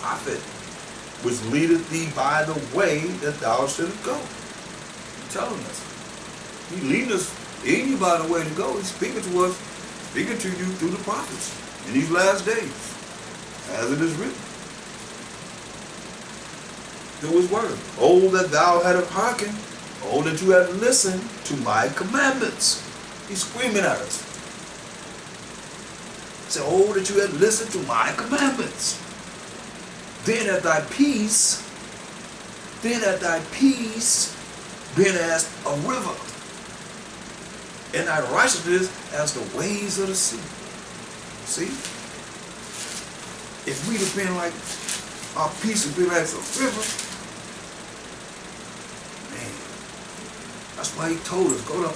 prophet, which leadeth thee by the way that thou shouldest go. He's telling us. He leading us in you by the way to go. He's speaking to us, speaking to you through the prophets in these last days, as it is written. Through his word. Oh, that thou hadst hearkened. Oh, that you had listened to my commandments. He's screaming at us. He said, oh, that you had listened to my commandments. Then at thy peace been as a river, and thy righteousness as the waves of the sea. See? If we'd have been like, our peace would be like a river, man, that's why he told us, go to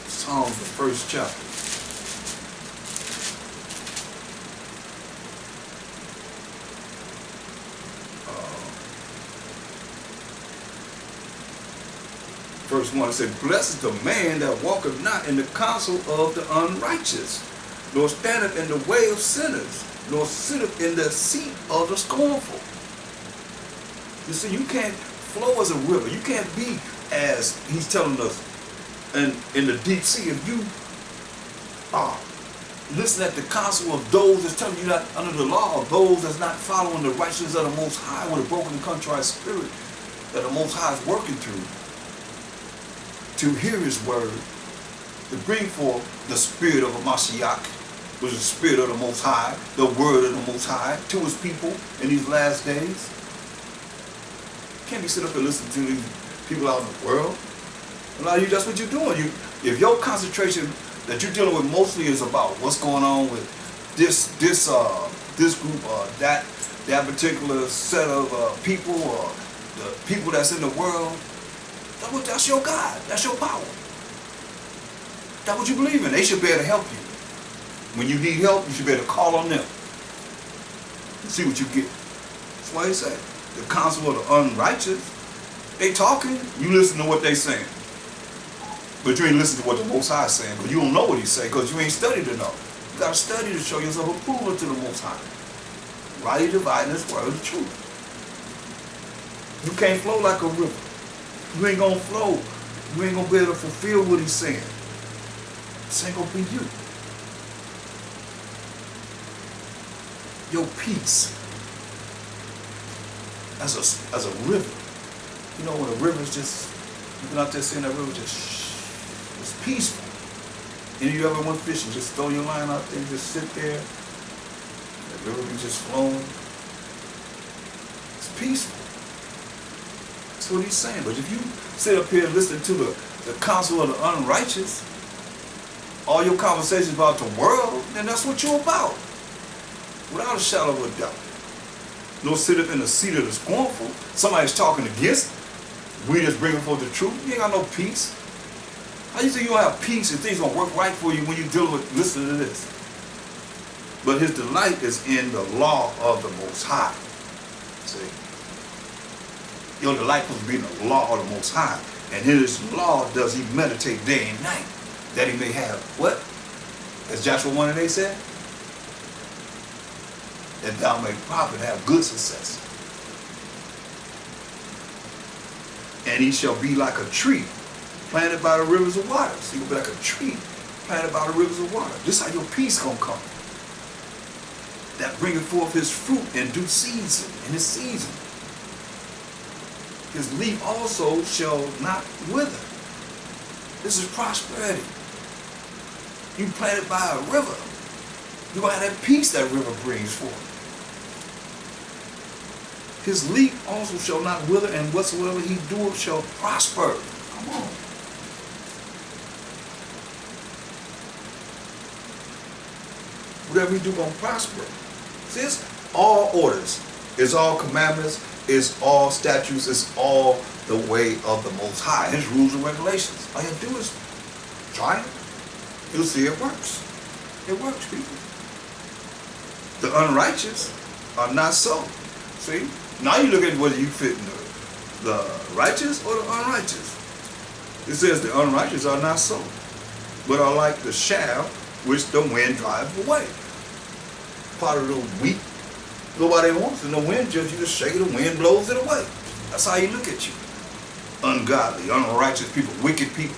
Psalms, the first chapter. Verse 1, it said, blessed is the man that walketh not in the counsel of the unrighteous, nor standeth in the way of sinners, nor sitteth in the seat of the scornful. You see, you can't flow as a river. You can't be, as he's telling us, in the deep sea. If you listen at the counsel of those that's telling you not under the law, of those that's not following the righteousness of the Most High with a broken and contrite spirit that the Most High is working through, to hear his word, to bring forth the spirit of a Mashiach, which is the spirit of the Most High, the word of the Most High, to his people in these last days. Can't be sitting up and listening to these people out in the world. A lot of you, that's what you're doing. If your concentration that you're dealing with mostly is about what's going on with this group or that particular set of people or the people that's in the world, that's your God. That's your power. That's what you believe in. They should be able to help you. When you need help, you should be able to call on them and see what you get. That's why he said, the counsel of the unrighteous, they talking, you listen to what they saying. But you ain't listening to what the Most High is saying, because you don't know what he's saying, because you ain't studied to know. You got to study to show yourself approval to the Most High. Rightly dividing this word of truth. You can't flow like a river. You ain't going to flow. You ain't going to be able to fulfill what he's saying. This ain't going to be you. Your peace as a river. You know, when a river is just, you've been out there seeing that river just, it's peaceful. And you ever went fishing, just throw your line out there and just sit there. The river be just flowing. It's peaceful. That's what he's saying. But if you sit up here and listen to the counsel of the unrighteous, all your conversations about the world, then that's what you're about. Without a shadow of a doubt. Nor sit up in the seat of the scornful. Somebody's talking against it. We just bringing forth the truth. You ain't got no peace. How you think you don't have peace and things gonna work right for you when you deal with listening to this? But his delight is in the law of the Most High. See? Your delight must be in the law of the Most High. And in his law does he meditate day and night, that he may have what? As Joshua 1:8 said? That thou may profit, have good success. And he shall be like a tree planted by the rivers of water. So he will be like a tree planted by the rivers of water. This is how your peace gonna come. That bringeth forth his fruit in due season, in his season. His leaf also shall not wither. This is prosperity. You planted by a river. You're gonna have that peace that river brings forth. His leaf also shall not wither, and whatsoever he doeth shall prosper. Come on. Whatever he do gonna prosper. See, it's all orders. It's all commandments. It's all statutes. It's all the way of the Most High. His rules and regulations. All you do is try it. You'll see it works. It works, people. The unrighteous are not so. See? Now you look at whether you fit in the righteous or the unrighteous. It says the unrighteous are not so, but are like the shaft which the wind drives away. Part of the wheat, nobody wants it. The wind just, you just shake it, the wind blows it away. That's how he look at you. Ungodly, unrighteous people, wicked people.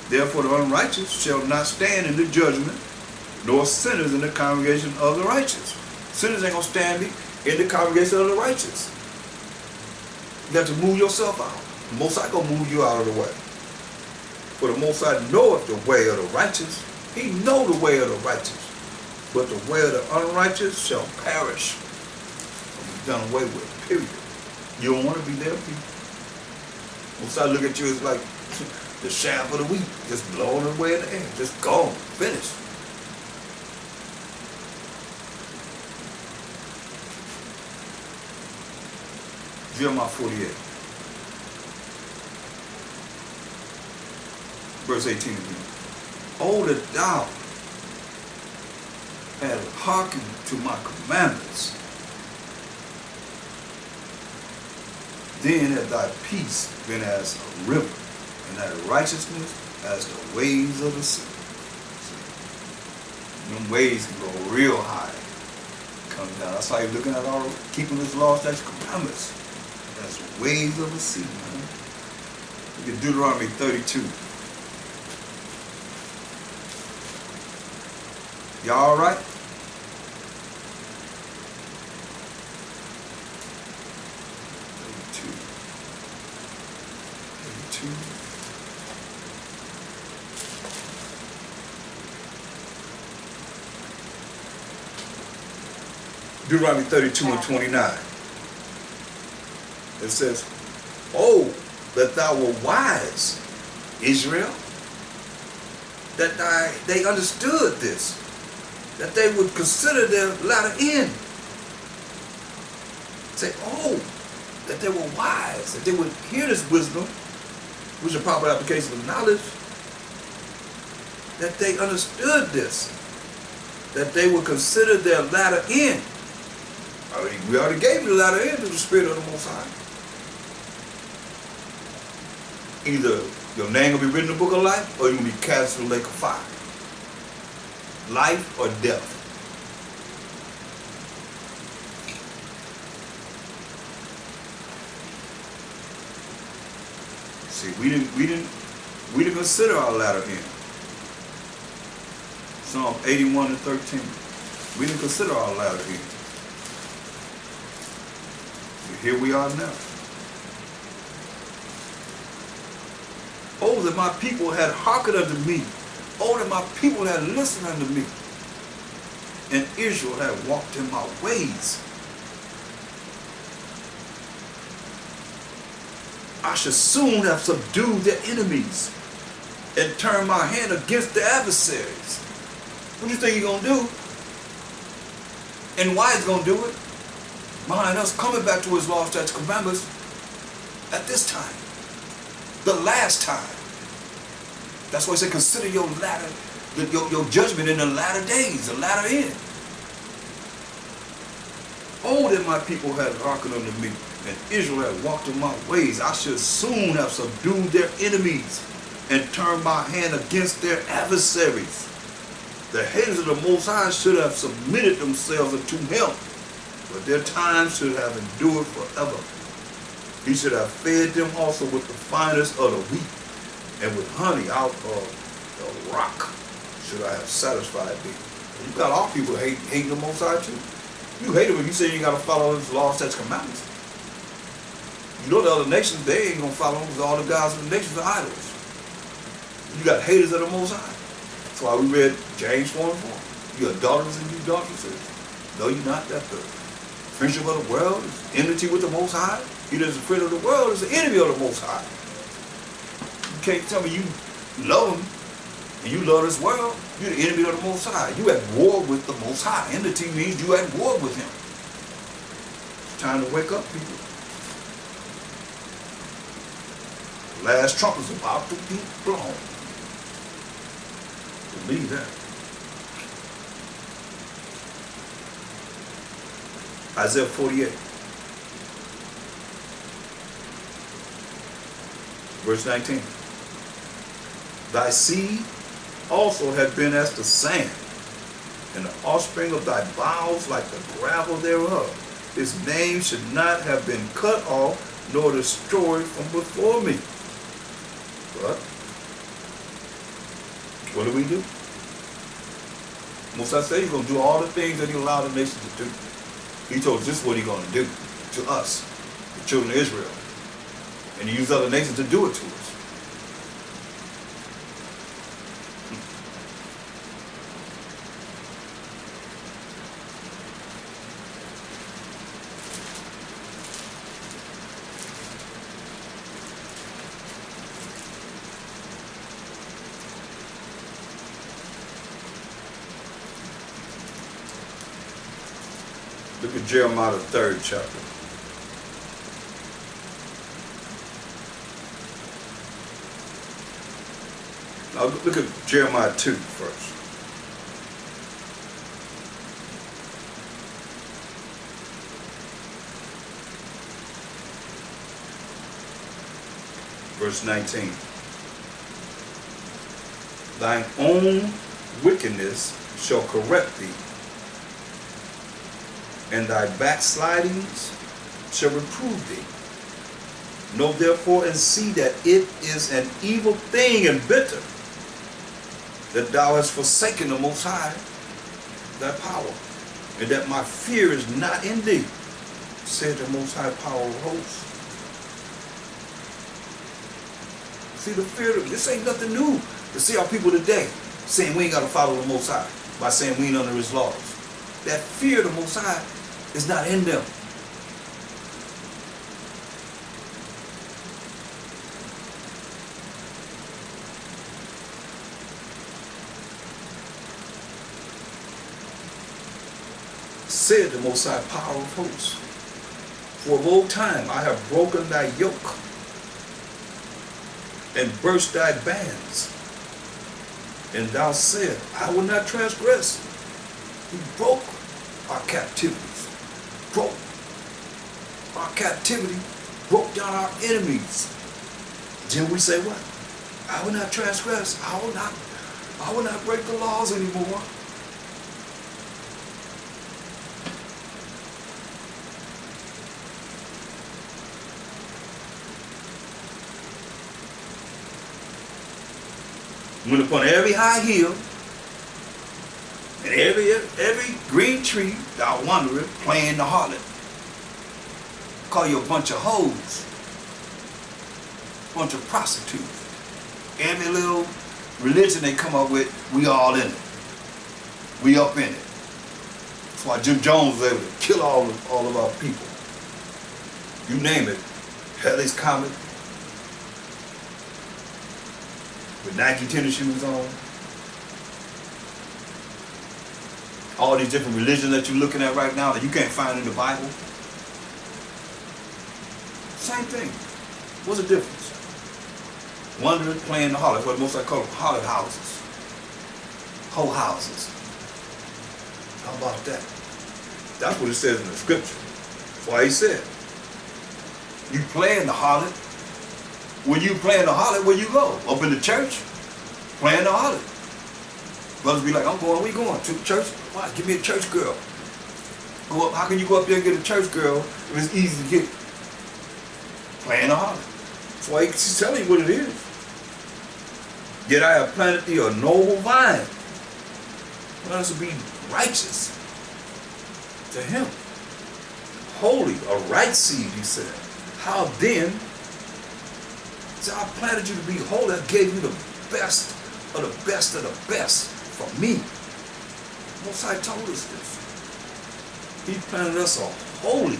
Therefore the unrighteous shall not stand in the judgment, nor sinners in the congregation of the righteous. Sinners ain't gonna stand in the congregation of the righteous. You have to move yourself out. The Most High gonna move you out of the way. For the Most High knoweth the way of the righteous. He know the way of the righteous. But the way of the unrighteous shall perish. Or be done away with, period. You don't want to be there, people. Most High look at you as like the shaft of the wheat, just blowing away in the air, just gone, finished. Jeremiah 48, verse 18 again. Oh, that thou had hearkened to my commandments, then had thy peace been as a river, and thy righteousness as the waves of the sea. Them waves can go real high, come down. That's how you're looking at all keeping this law, statutes, commandments. As waves of the sea, man. Look at Deuteronomy 32. Y'all all right? 32. Deuteronomy 32 and 29. It says, oh, that thou were wise, Israel, that they understood this, that they would consider their latter end. Say, oh, that they were wise, that they would hear this wisdom, which is a proper application of knowledge, that they understood this, that they would consider their latter end. We already gave you the latter end to the Spirit of the Most High. Either your name will be written in the book of life, or you're going to be cast in the lake of fire. Life or death. See, we didn't consider our latter end. Psalm 81 and 13. We didn't consider our latter end. But here we are now. Oh, that my people had hearkened unto me. Oh, that my people had listened unto me. And Israel had walked in my ways. I should soon have subdued their enemies and turned my hand against their adversaries. What do you think he's going to do? And why he's going to do it? Mind us coming back to his law, statutes, commandments at this time. The last time. That's why he said, consider your latter, your judgment in the latter days, the latter end. Oh, that my people had hearkened unto me, and Israel had walked in my ways. I should soon have subdued their enemies and turned my hand against their adversaries. The haters of the Most High should have submitted themselves unto him, but their time should have endured forever. He should have fed them also with the finest of the wheat, and with honey out of the rock should I have satisfied thee. You got all people hating the Most High too. You hate him when you say you got to follow his law, statutes, commandments. You know the other nations, they ain't going to follow him because all the gods of the nations are idols. You got haters of the Most High. That's why we read James 4 and 4. You adulterers and you adulteresses. Know you not that the friendship of the world is enmity with the Most High? He that is a friend of the world is the enemy of the Most High. You can't tell me you love him and you love this world. You're the enemy of the Most High. You at war with the Most High. Enmity means you at war with him. It's time to wake up, people. The last trump is about to be blown. Believe that. Isaiah 48. Verse 19. Thy seed also had been as the sand, and the offspring of thy bowels like the gravel thereof. His name should not have been cut off, nor destroyed from before me. But what do? Most I say he's going to do all the things that he allowed the nations to do. He told us this is what he's going to do to us, the children of Israel. And he used other nations to do it to us. Look at Jeremiah, the 3rd chapter. Now look at Jeremiah 2 first. Verse 19. Thine own wickedness shall correct thee, and thy backslidings shall reprove thee. Know therefore and see that it is an evil thing and bitter that thou hast forsaken the Most High, thy power, and that my fear is not in thee, said the Most High Power of hosts. See, the fear of this ain't nothing new. To see our people today saying we ain't got to follow the Most High by saying we ain't under his laws. That fear of the Most High is not in them. Said the Most High Power of hosts, for of old time I have broken thy yoke and burst thy bands. And thou said, I will not transgress. He broke our captivities, broke our captivity, broke down our enemies. Then we say what? I will not transgress. I will not break the laws anymore. Went upon every high hill and every green tree thou wandereth, playing the harlot. Call you a bunch of hoes, bunch of prostitutes. Every little religion they come up with, we all in it. We up in it. That's why Jim Jones was able to kill all of our people. You name it. Halley's Comet, with Nike tennis shoes on. All these different religions that you're looking at right now that you can't find in the Bible. Same thing. What's the difference? Wandering, playing the harlot. What most I call them harlot houses. Hoe houses. How about that? That's what it says in the scripture. That's why he said, you playing the harlot. When you playing the harlot, where you go? Up in the church? Playing the harlot. Brothers be like, I'm going, where you going? To the church? Why? Give me a church girl. Go up. How can you go up there and get a church girl if it's easy to get? Playing the harlot. That's why he's telling you what it is. Yet I have planted thee a noble vine. Let us be righteous to him. Holy, a right seed, he said. How then? So I planted you to be holy. I gave you the best of the best of the best from me. Most High told us this. He planted us a holy,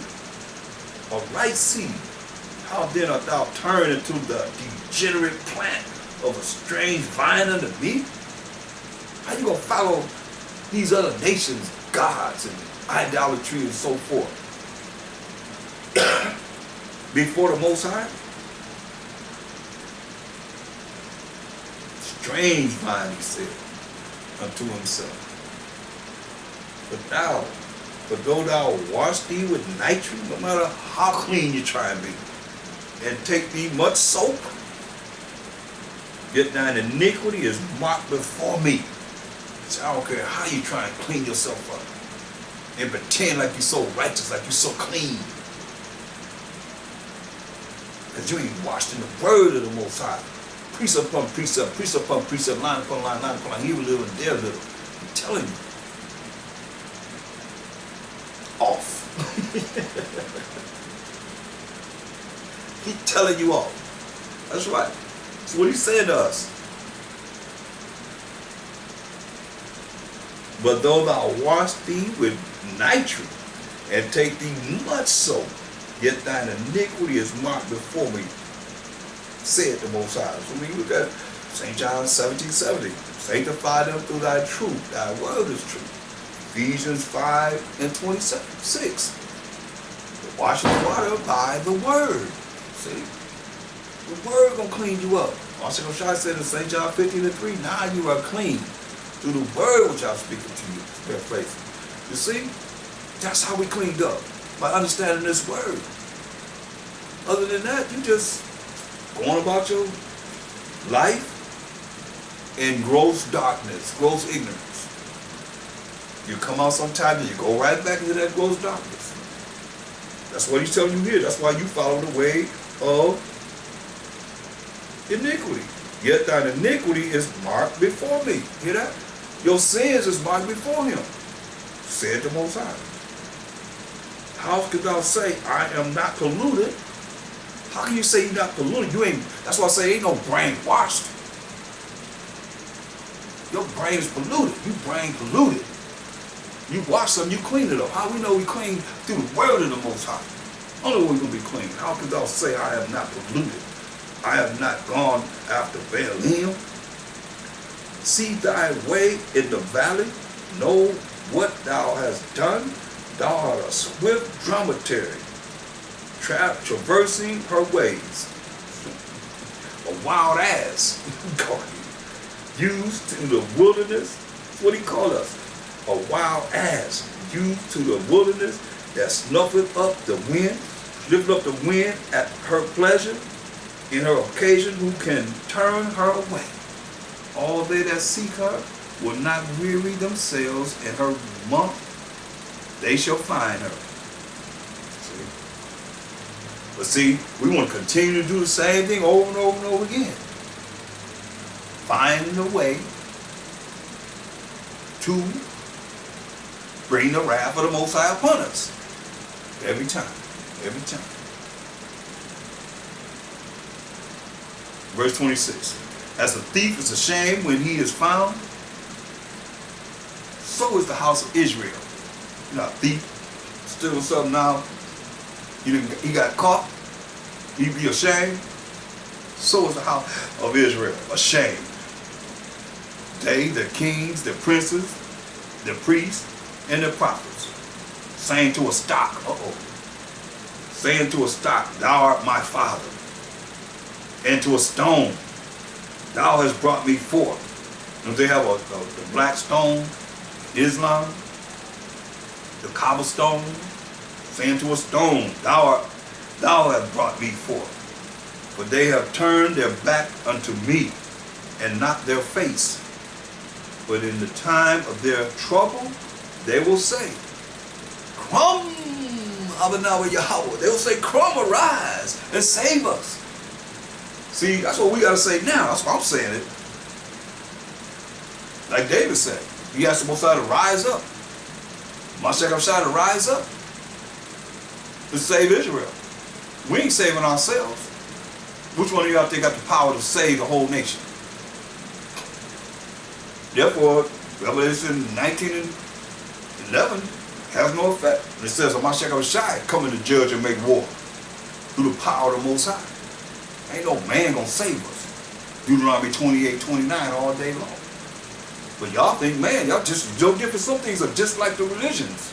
a right seed. How then art thou turned into the degenerate plant of a strange vine unto me? How you gonna follow these other nations, gods and idolatry and so forth before the Most High? Strange vine, he said, unto himself. But though thou wash thee with nitrate, no matter how clean you try and be, and take thee much soap, Yet thine iniquity is marked before me. So I don't care how you try and clean yourself up and pretend like you're so righteous, like you're so clean. Because you ain't washed in the word of the Most High. Precept upon precept, precept upon precept, line upon line, line upon line, here a little and there a little. I'm telling you. Off. He's telling you off. That's right. That's what he's saying to us. But though thou wash thee with nitre, and take thee much soap, yet thine iniquity is marked before me, said the Most High. So when you look at St. John 17:70, sanctify them through thy truth, thy word is truth. Ephesians 5:26, wash with water by the word. See, the word gonna clean you up. Master Shai said in St. John 15:3, now you are clean through the word which I'm speaking to you. Paraphrase. You see, that's how we cleaned up, by understanding this word. Other than that, you just going about your life in gross darkness, gross ignorance. You come out sometime and you go right back into that gross darkness. That's what he's telling you here. That's why you follow the way of iniquity. Yet thine iniquity is marked before me. Hear that? Your sins is marked before him, said the Most High. How could thou say, I am not polluted? How can you say you're not polluted? You ain't, that's why I say ain't no brain washed. Your brain is polluted. You brain polluted. You wash something, you clean it up. How we know we clean? Through the word of the Most High. Only way we're going to be clean. How could thou say, I am not polluted? I have not gone after Baalim. See thy way in the valley. Know what thou hast done. Thou art a swift dromedary, traversing her ways. A wild ass, used to the wilderness. That's what he called us. A wild ass, used to the wilderness, that snuffeth up the wind, lift up the wind at her pleasure, in her occasion, who can turn her away. All they that seek her will not weary themselves in her month. They shall find her. See? But see, we want to continue to do the same thing over and over and over again. Finding a way to bring the wrath of the Most High upon us. Every time. Every time. Verse 26. As a thief is ashamed when he is found, so is the house of Israel. You know, a thief stealing something now, he got caught, he'd be ashamed. So is the house of Israel ashamed. They, the kings, the princes, the priests, and the prophets, saying to a stock, saying to a stock, thou art my father, and to a stone, thou hast brought me forth. And they have the black stone, Islam, the cobblestone, saying to a stone, thou hast brought me forth. For they have turned their back unto me, and not their face. But in the time of their trouble, they will say, Come, Abanawa Yahweh. They will say, Come, arise and save us. See, that's what we got to say now. That's why I'm saying it. Like David said, he asked the Most High to rise up. Mashiach Shai to rise up to save Israel. We ain't saving ourselves. Which one of y'all think got the power to save the whole nation? Therefore, Revelation 19:11 has no effect. It says, Mashiach Shai coming to judge and make war through the power of the Most High. Ain't no man gonna save us. Deuteronomy 28:29 all day long. But y'all think, man, y'all just so different. Some things are just like the religions.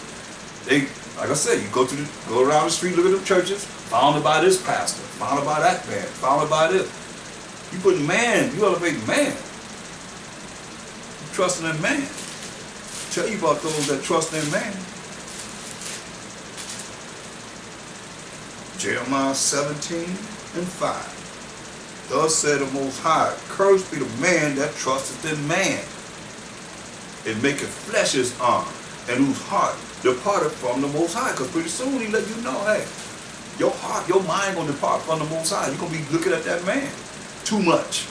They, like I said, you go around the street, look at them churches, founded by this pastor, founded by that man, founded by this. You put man, you elevate man. You trusting in man. I'll tell you about those that trust in man. Jeremiah 17:5. Thus said the Most High, cursed be the man that trusteth in man, and maketh flesh his arm, and whose heart departed from the Most High. Because pretty soon he let you know, hey, your heart, your mind gonna depart from the Most High. You're gonna be looking at that man too much.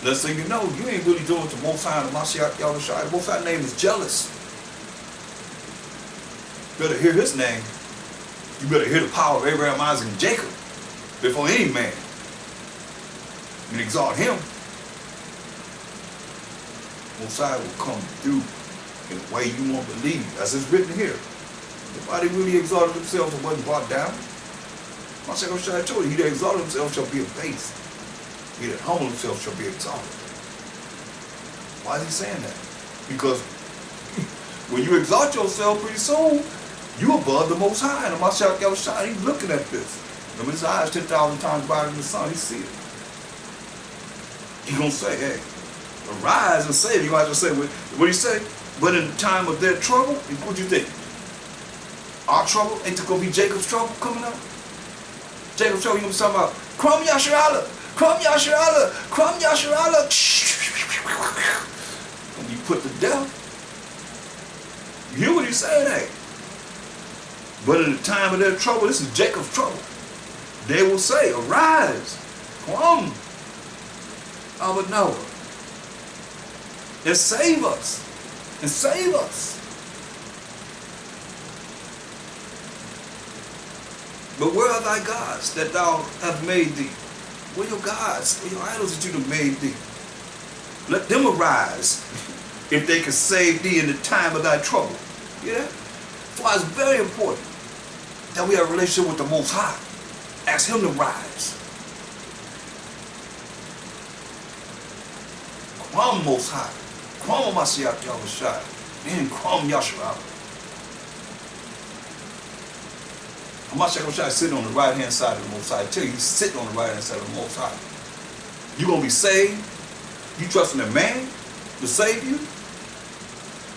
Next thing you know, you ain't really doing to Most High and Mashiach Yahushua. Most High name is jealous. Better hear his name. You better hear the power of Abraham, Isaac, and Jacob before any man. And exalt him. Most High will come through in a way you won't believe. As it's written here. Nobody really exalted themselves and wasn't brought down. Mashiach told you, he that exalted himself shall be abased. He that humble himself shall be exalted. Why is he saying that? Because when you exalt yourself pretty soon, you above the Most High. And the Mashiach Yahushua, he's looking at this. Remember, his eyes 10,000 times brighter than the sun. He see it. He's going to say, hey, arise and save. You're going to have to say, what he say? But in the time of their trouble, what do you think? Our trouble? Ain't it going to be Jacob's trouble coming up? Jacob's trouble, you're going to be talking about, Kram Yasharala, Kram Yasharala, Kram Yasharala. And you put to death. You hear what he's saying, hey? But in the time of their trouble, this is Jacob's trouble. They will say, arise, come, Abba Noah, and save us, and save us. But where are thy gods that thou hast made thee? Where are your gods? Where are your idols that you have made thee? Let them arise if they can save thee in the time of thy trouble. Yeah? That's why it's very important that we have a relationship with the Most High. Ask him to rise. Kram Most High. Kram Mashiach Yahushua. Then Kram Yashua. Mashiach Yahushua is sitting on the right hand side of the Most High. I tell you, he's sitting on the right hand side of the Most High. You're going to be saved. You trust in a man to save you?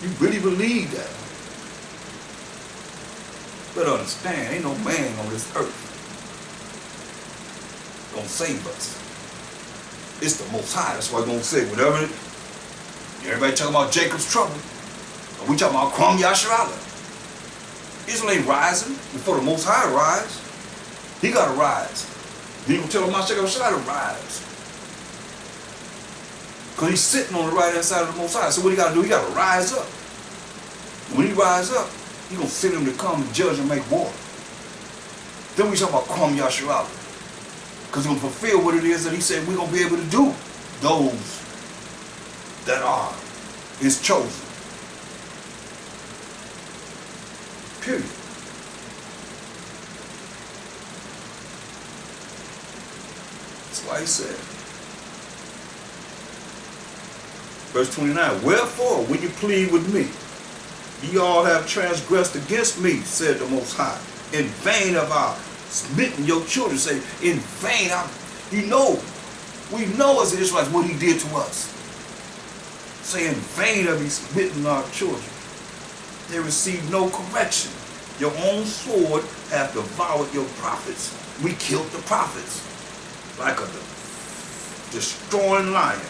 You really believe that? Better understand, ain't no man on this earth gonna save us. It's the Most High. That's why I'm gonna say whatever. Everybody talking about Jacob's trouble. We talking about Kram Yasharala. Israel ain't rising before the Most High rise. He gotta rise. He gonna tell Mashiach Yahushua to rise. Because he's sitting on the right hand side of the Most High. So what he gotta do? He gotta rise up. When he rise up, he's going to send him to come and judge and make war. Then we talk about Kram Yasharala. Because he's going to fulfill what it is that he said we're going to be able to do. Those that are his chosen. Period. That's why he said. Verse 29, wherefore, when you plead with me, ye all have transgressed against me, said the Most High. In vain have I smitten your children. Say, in vain, we know as Israelites what he did to us. Say, in vain have he smitten our children. They received no correction. Your own sword hath devoured your prophets. We killed the prophets like a destroying lion.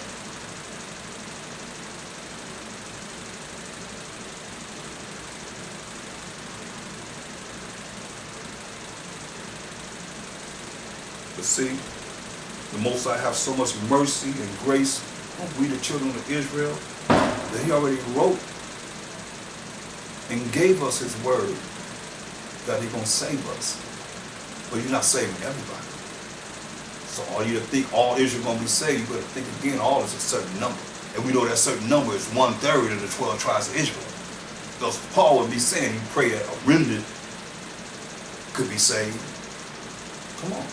But see, the Most High have so much mercy and grace on we the children of Israel that he already wrote and gave us his word that he's going to save us. But he's not saving everybody. So all you to think all Israel going to be saved, you better think again, all is a certain number. And we know that certain number is 1/3 of the 12 tribes of Israel. Because Paul would be saying he prayed that a remnant could be saved. Come on.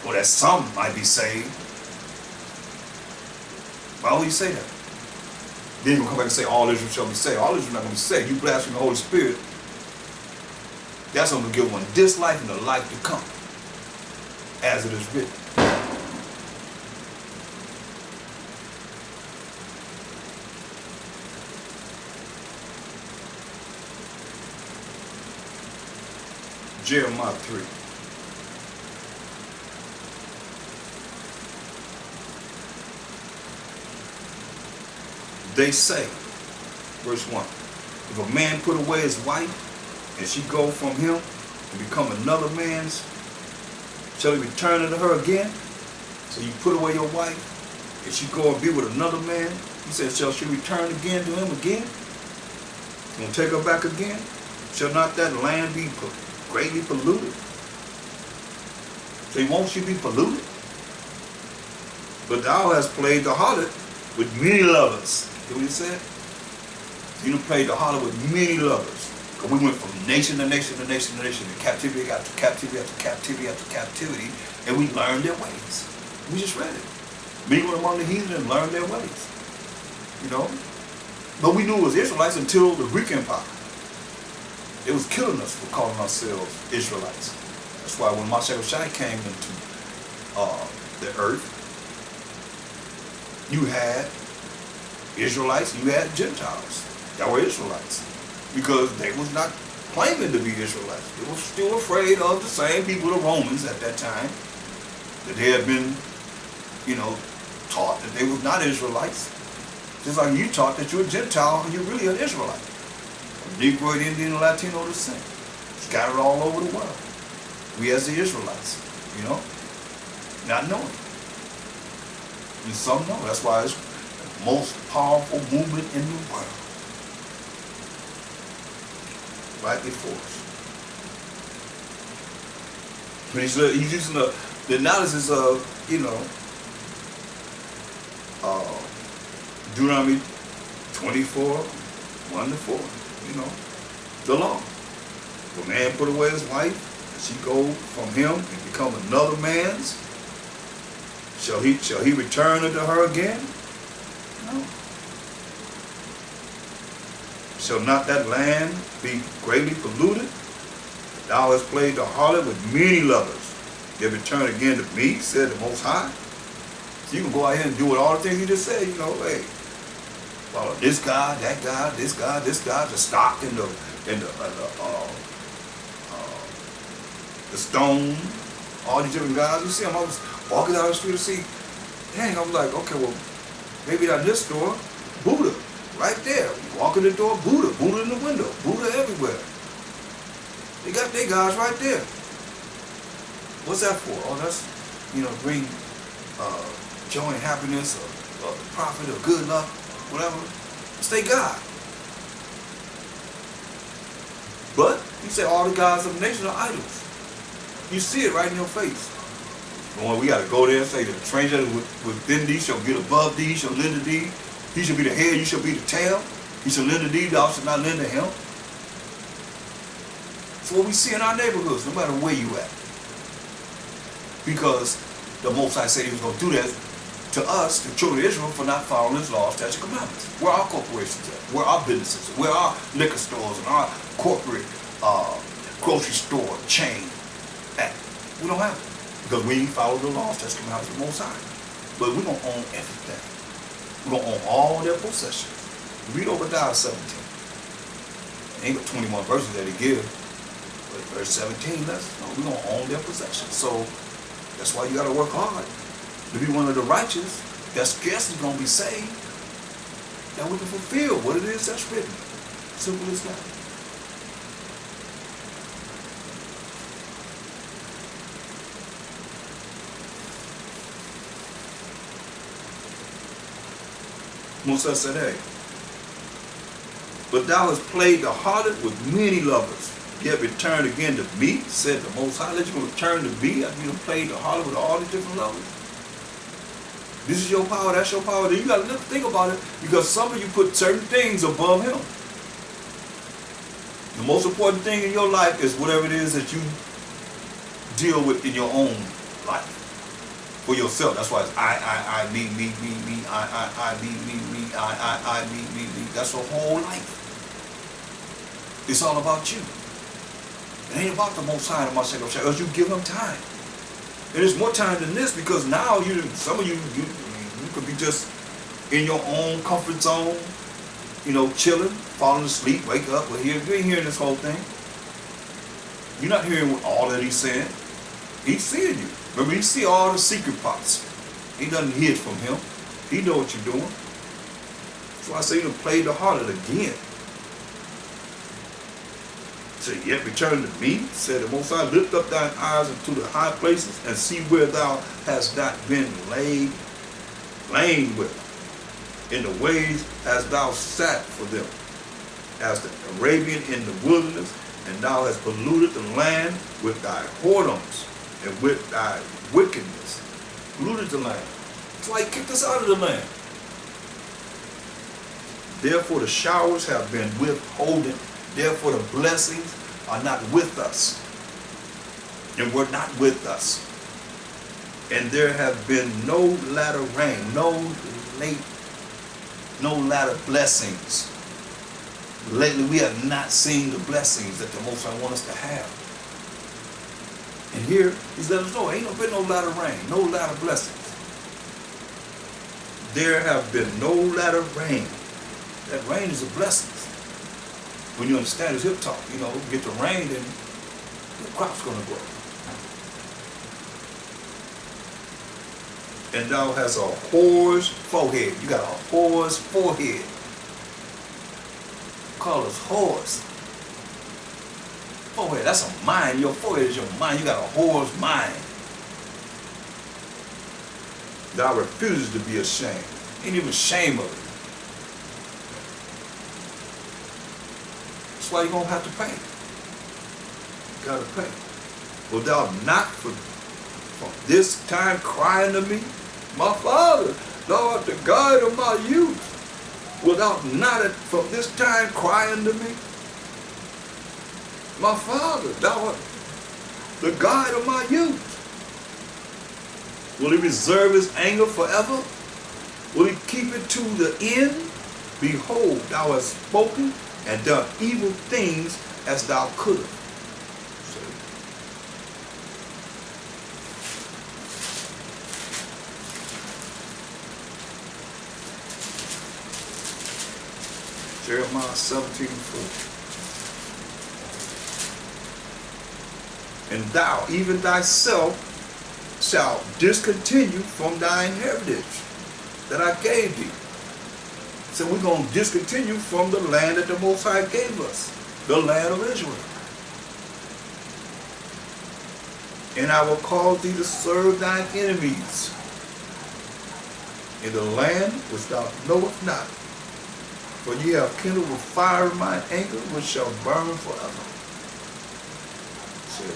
Or that some might be saved. Why would he say that? Then he's going to come back and say all Israel shall be saved. All Israel not going to be saved. You blaspheme the Holy Spirit. That's going to give one this life and the life to come. As it is written. Jeremiah 3. they say, verse 1, if a man put away his wife, and she go from him and become another man's, shall he return unto her again? So you put away your wife, and she go and be with another man. He said, shall she return again to him again? You gonna take her back again? Shall not that land be greatly polluted? So won't she be polluted? But thou hast played the harlot with many lovers. Hear what he said? You done played the harlot with many lovers. Because we went from nation to nation to nation to nation, to captivity after captivity after captivity after captivity, and we learned their ways. We just read it. Mingled among the heathen and learned their ways. You know? But we knew it was Israelites until the Greek Empire. It was killing us for calling ourselves Israelites. That's why when Mashiach Shai came into the earth, you had Israelites, you had Gentiles that were Israelites. Because they was not claiming to be Israelites. They were still afraid of the same people, the Romans at that time, that they had been, taught that they was not Israelites. Just like you taught that you're a Gentile and you're really an Israelite. Negroid, Indian, Latino descent. Scattered all over the world. We as the Israelites, not knowing. And some know. That's why it's the most powerful movement in the world. Right before us. But he's using the analysis of, Deuteronomy 24, 1 to 4, the law. If a man put away his wife, and she go from him and become another man's, shall he return unto her again? No. Shall not that land be greatly polluted? Thou hast played the harlot with many lovers. Yet return again to me, said the Most High. So you can go out here and do all the things you just said, hey, follow this guy, that guy, this guy, the stock and the stone, all these different guys. You see them, I was walking down the street to see, dang, I was like, okay, well, maybe at this store, Buddha. Right there. You walk in the door, Buddha in the window, Buddha everywhere. They got their guys right there. What's that for? Oh, that's, bring joy and happiness or profit or good luck, whatever. It's their God. But he said all the gods of the nation are idols. You see it right in your face. Well, we got to go there and say the stranger within thee shall get above thee, shall lend to thee. He shall be the head, you shall be the tail. He shall lend to thee, thou shalt not lend to him. It's what we see in our neighborhoods, no matter where you at. Because the Most High said he was going to do that to us, the children of Israel, for not following his laws, statutes, and commandments. Where our corporations at? Where our businesses? Where our liquor stores and our corporate grocery store chain at? We don't have it. Because we ain't followed the laws, statutes, and commandments of the Most High. But we're going to own everything. We're going to own all their possessions. Read Obadiah 17. Ain't but 21 verses that he give. But verse 17, we're going to own their possessions. So that's why you got to work hard to be one of the righteous that's scarcely going to be saved, that we can fulfill what it is that's written. Simple as that. Musa said, hey, but thou hast played the harlot with many lovers, yet return again to me, said the Most High. Let you return to me after you have played the harlot with all the different lovers. This is your power, that's your power. Then you got to think about it, because some of you put certain things above him. The most important thing in your life is whatever it is that you deal with in your own life. For yourself. That's why it's I, me, I, me, I, me. That's your whole life. It's all about you. It ain't about the Most High and the Mashiach, else you give him time. And there's more time than this, because now some of you could be just in your own comfort zone, chilling, falling asleep, wake up. But you ain't hearing this whole thing. You're not hearing all that he's saying. He's seeing you. Remember, he see all the secret parts. He doesn't hid from him. He know what you're doing. So I say, you played the harlot again. Say, yet return to me, said the Most High, lift up thine eyes into the high places and see where thou hast not been lain with. In the ways hast thou sat for them, as the Arabian in the wilderness, and thou hast polluted the land with thy whoredoms and with thy wickedness. Polluted the land. That's why he kicked us out of the land. Therefore the showers have been withholden. Therefore the blessings are not with us. And were not with us. And there have been no latter rain, no latter blessings. Lately we have not seen the blessings that the Most High wants us to have. And here he's letting us know, ain't been no latter rain, no latter blessings. There have been no latter rain. That rain is a blessing. When you understand his hip talk, get the rain, then the crop's gonna grow. And thou hast a whore's forehead. You got a whore's forehead. Call us whores. Forehead, that's a mind. Your forehead is your mind. You got a whore's mind. Thou refuses to be ashamed. Ain't even ashamed of it. That's why you're going to have to pay. You got to pay. Will thou not from this time crying to me, my Father, thou art the God of my youth. Will thou not from this time crying to me, my Father, thou art the God of my youth. Will he reserve his anger forever? Will he keep it to the end? Behold, thou hast spoken and done evil things as thou couldst. Jeremiah 17:4. And thou, even thyself, shalt discontinue from thine heritage that I gave thee. So we're going to discontinue from the land that the Most High gave us, the land of Israel. And I will cause thee to serve thine enemies in the land which thou knowest not. For ye have kindled a fire of mine anger, which shall burn forever. See?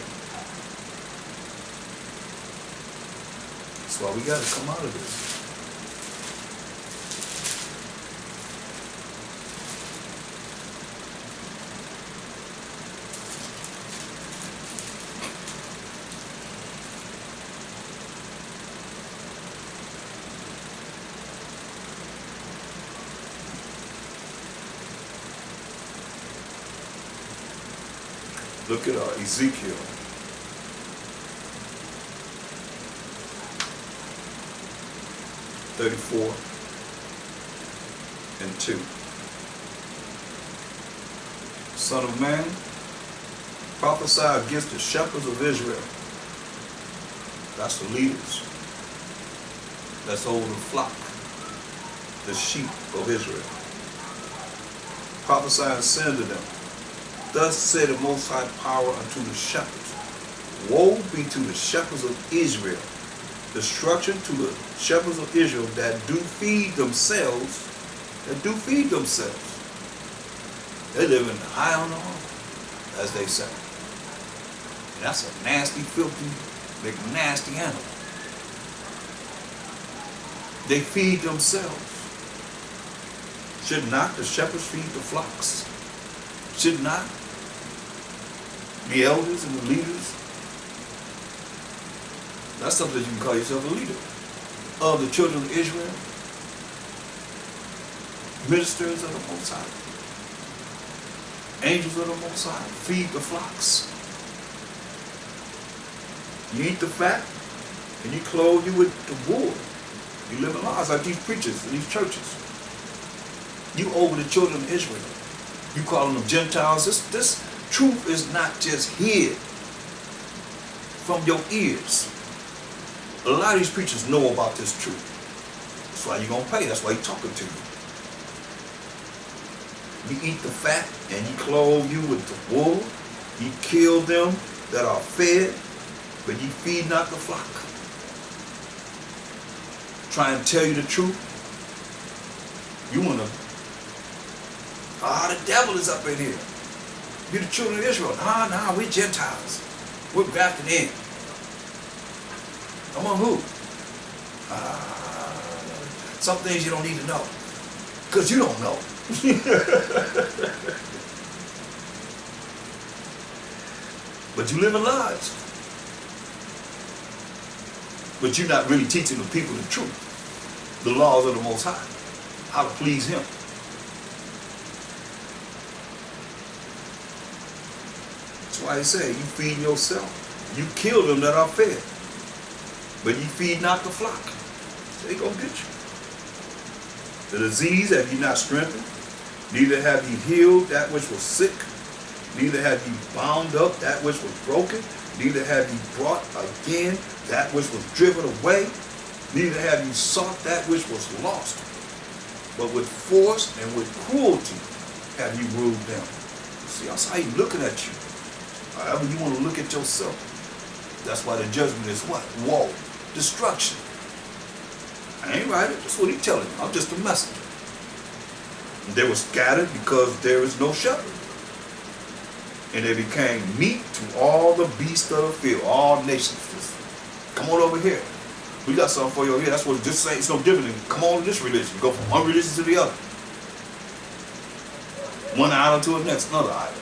That's why we got to come out of this. Look at Ezekiel. (34 and 2). Son of man, prophesy against the shepherds of Israel. That's the leaders. That's over the flock, the sheep of Israel. Prophesy and say unto them, thus said the Most High Power unto the shepherds, woe be to the shepherds of Israel, destruction to the shepherds of Israel that do feed themselves, They live in high on the hog, as they say. And that's a nasty, filthy, big, nasty animal. They feed themselves. Should not the shepherds feed the flocks? Should not the elders and the leaders? That's something that you can call yourself a leader of the children of Israel, ministers of the Most High, angels of the Most High. Feed the flocks. You eat the fat, and you clothe you with the wool. You live in lives like these preachers in these churches. You over the children of Israel. You calling them Gentiles. This truth is not just hid from your ears. A lot of these preachers know about this truth. That's why you're going to pay. That's why he's talking to you. You eat the fat, and He clothe you with the wool. Ye kill them that are fed, but ye feed not the flock. Try and tell you the truth. You want to, the devil is up in here. You're the children of Israel. Nah, we're Gentiles. We're grafted in. Among who? Some things you don't need to know. Because you don't know. But you live in lies. But you're not really teaching the people the truth. The laws of the Most High. How to please Him. That's why He said, you feed yourself. You kill them that are fed. But ye feed not the flock. They gonna get you. The disease have ye not strengthened, neither have ye healed that which was sick, neither have ye bound up that which was broken, neither have ye brought again that which was driven away, neither have ye sought that which was lost, but with force and with cruelty have ye ruled them. See, that's how He's looking at you. However you want to look at yourself. That's why the judgment is what? Woe. Destruction. I ain't writing. That's what He's telling me. I'm just a messenger. And they were scattered because there is no shepherd. And they became meat to all the beasts of the field, all nations. Just come on over here. We got something for you over here. That's what it just saying. It's no different than come on to this religion. Go from one religion to the other. One island to the next, another island.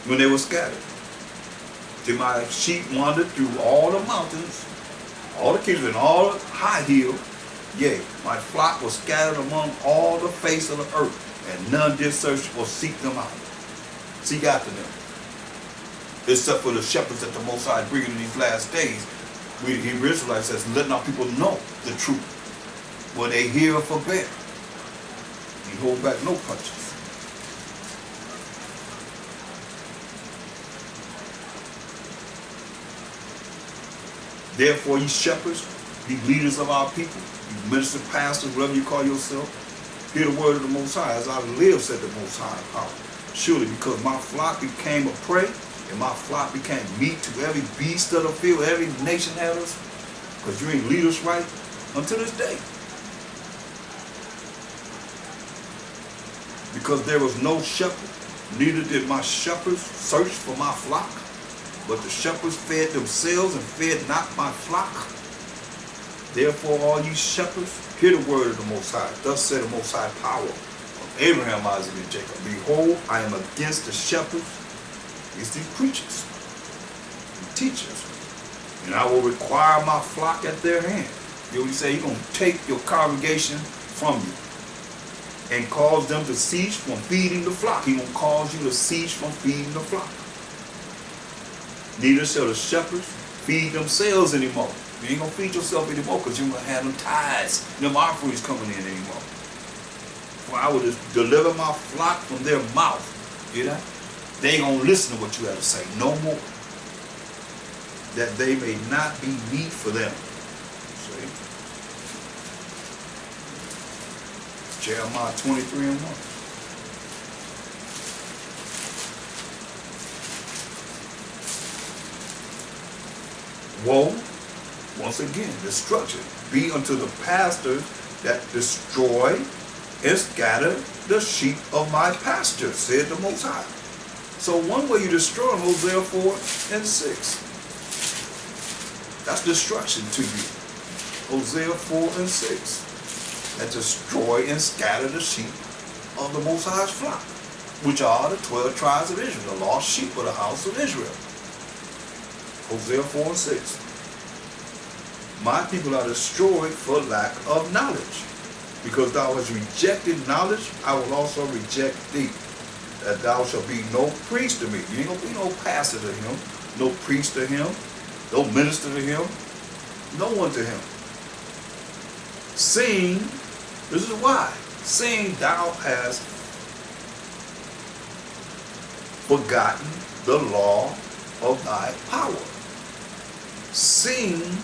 When they were scattered. Till my sheep wandered through all the mountains, all the kingdoms, and all the high hills. Yea, my flock was scattered among all the face of the earth, and none did search or seek them out. Seek after them. Except for the shepherds that the Most High is bringing in these last days. We, the Hebrew Israelites, says, letting our people know the truth. When they hear or forbear. He hold back no punches. Therefore, ye shepherds, be leaders of our people, you minister pastors, whatever you call yourself, hear the word of the Most High. As I live, said the Most High power. Surely, because my flock became a prey, and my flock became meat to every beast of the field, every nation had us, because you ain't lead us right until this day. Because there was no shepherd, neither did my shepherds search for my flock. But the shepherds fed themselves and fed not my flock. Therefore, all you shepherds, hear the word of the Most High. Thus said the Most High power of Abraham, Isaac, and Jacob. Behold, I am against the shepherds, against these preachers and teachers. And I will require my flock at their hand. You know what he say? He's going to take your congregation from you and cause them to cease from feeding the flock. He's going to cause you to cease from feeding the flock. Neither shall the shepherds feed themselves anymore. You ain't going to feed yourself anymore because you're going to have them tithes, them offerings coming in anymore. For I will deliver my flock from their mouth. You know? They ain't going to listen to what you have to say no more. That they may not be meat for them. See? Jeremiah 23:1. Woe, once again, destruction, be unto the pastors that destroy and scatter the sheep of my pasture, said the Most High. So one way you destroy them, Hosea 4:6. That's destruction to you. Hosea 4:6. That destroy and scatter the sheep of the Most High's flock, which are the 12 tribes of Israel, the lost sheep of the house of Israel. Hosea 4:6. My people are destroyed for lack of knowledge. Because thou hast rejected knowledge, I will also reject thee. That thou shalt be no priest to me. You ain't going to be no pastor to him, no priest to him, no minister to him, no one to him. Seeing, this is why, seeing thou hast forgotten the law of thy power. Seeing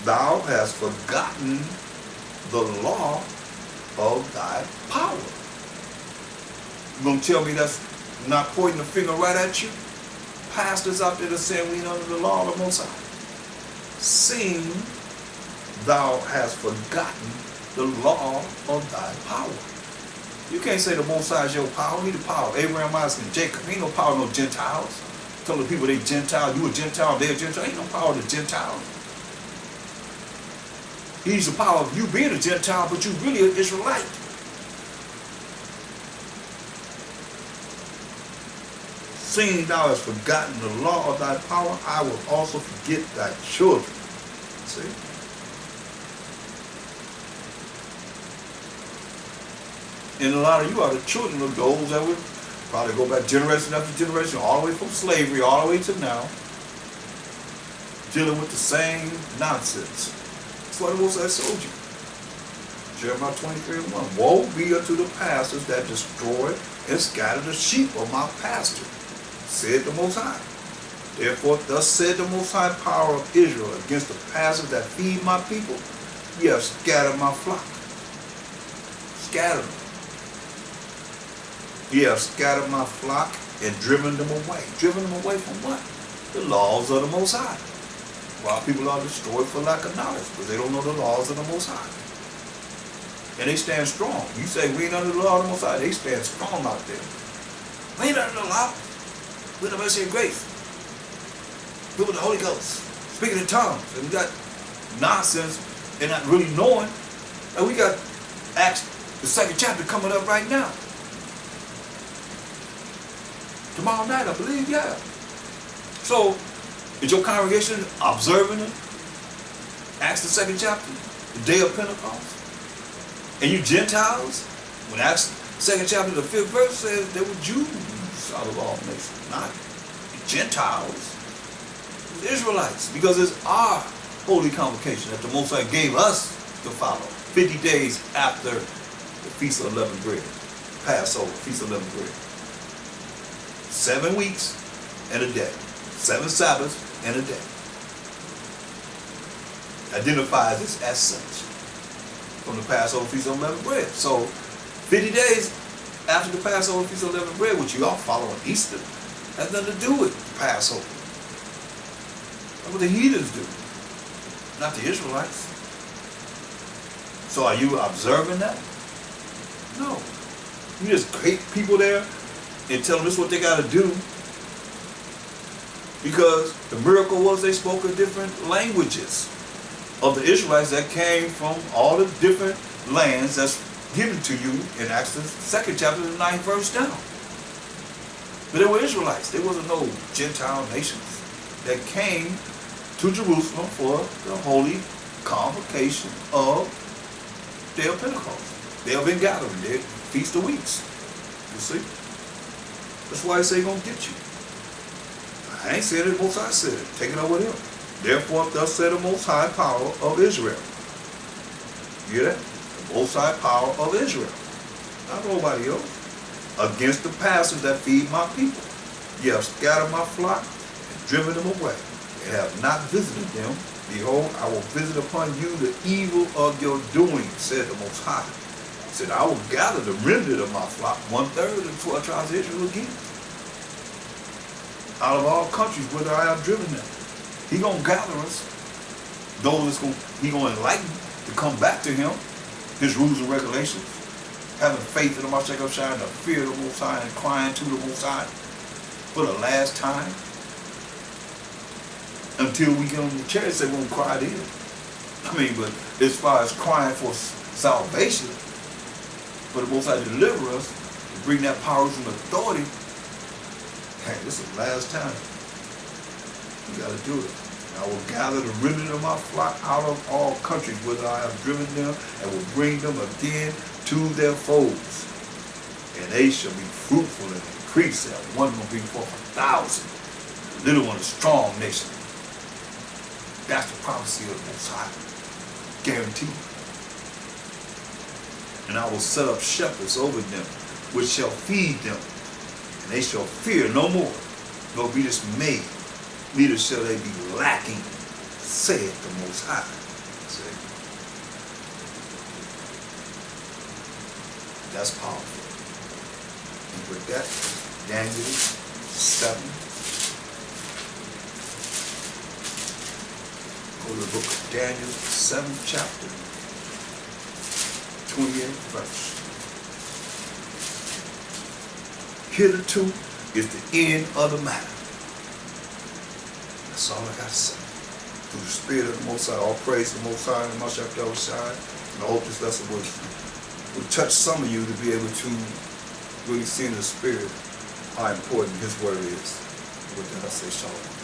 thou hast forgotten the law of thy power. You gonna tell me that's not pointing the finger right at you? Pastors out there that saying we ain't under the law of the Most High. Seeing thou hast forgotten the law of thy power. You can't say the Most High is your power. He the power of Abraham, Isaac, and Jacob. Ain't no power of no Gentiles. Telling people they Gentile, you a Gentile, they a Gentile. Ain't no power of the Gentiles. He's the power of you being a Gentile, but you really an Israelite. Seeing thou hast forgotten the law of thy power, I will also forget thy children. See? And a lot of you are the children of those that would probably go back generation after generation, all the way from slavery, all the way to now, dealing with the same nonsense. That's what the Most High told you. Jeremiah 23:1. Woe be unto the pastors that destroy and scatter the sheep of my pasture, said the Most High. Therefore, thus said the Most High power of Israel against the pastors that feed my people. Ye have scattered my flock. Scattered them. Ye have scattered my flock and driven them away. Driven them away from what? The laws of the Most High. While people are destroyed for lack of knowledge, because they don't know the laws of the Most High. And they stand strong. You say we ain't under the law of the Most High, they stand strong out there. We ain't under the law. We're the mercy and grace. We're with the Holy Ghost. Speaking in tongues. And we got nonsense and not really knowing. And we got Acts, the 2nd chapter coming up right now. Tomorrow night, I believe, yeah. So, is your congregation observing it? Acts the 2nd chapter, the day of Pentecost. And you Gentiles, when Acts 2nd chapter, the 5th verse says they were Jews out of all nations, not Gentiles, Israelites, because it's our holy convocation that the Most High gave us to follow 50 days after the Feast of Unleavened Bread, Passover, Feast of Unleavened Bread. 7 weeks and a day. 7 Sabbaths and a day. Identifies this as such from the Passover Feast of Unleavened Bread. So 50 days after the Passover Feast of Unleavened Bread, which you all following Easter, has nothing to do with Passover. That's what the heathens do, not the Israelites. So are you observing that? No. You just hate people there and tell them this is what they got to do, because the miracle was they spoke in different languages of the Israelites that came from all the different lands that's given to you in Acts the 2nd chapter, the 9th verse down. But they were Israelites. There wasn't no Gentile nations that came to Jerusalem for the holy convocation of Day of Pentecost. They have been gathering there, Feast of Weeks. You see? That's why I say he's going to get you. I ain't saying it, Most High said it. Take it up with him. Therefore, thus said the Most High power of Israel. You hear that? The Most High power of Israel. Not nobody else. Against the pastors that feed my people. Ye have scattered my flock and driven them away, and have not visited them. Behold, I will visit upon you the evil of your doing, said the Most High. He said, I will gather the remnant of my flock, 1/3 of the 12 tribes of Israel again, out of all countries whither I have driven them. He gonna gather us. Those he gonna enlighten to come back to him, his rules and regulations, having faith in the Mashiach Shai, the fear of the Most High, and crying to the Most High for the last time. Until we get on the church, they won't cry then. I mean, but as far as crying for salvation, for the Most High to deliver us, to bring that power and authority, hey, this is the last time. You got to do it. And I will gather the remnant of my flock out of all countries whither I have driven them, and will bring them again to their folds. And they shall be fruitful and increase. And one will bring forth 1,000. The little one, a strong nation. That's the prophecy of the Most High. Guaranteed. And I will set up shepherds over them, which shall feed them. And they shall fear no more, nor be dismayed. Neither shall they be lacking, saith the Most High. See? That's powerful. And with that, Daniel 7. Go to the book of Daniel, 7th chapter, 28th verse. Hitherto is the end of the matter. That's all I got to say. Through the Spirit of the Most High, all praise the Most High and Mashiach Yahushua. And I hope this lesson will touch some of you to be able to really see in the Spirit how important His word is. With that, I say shalom.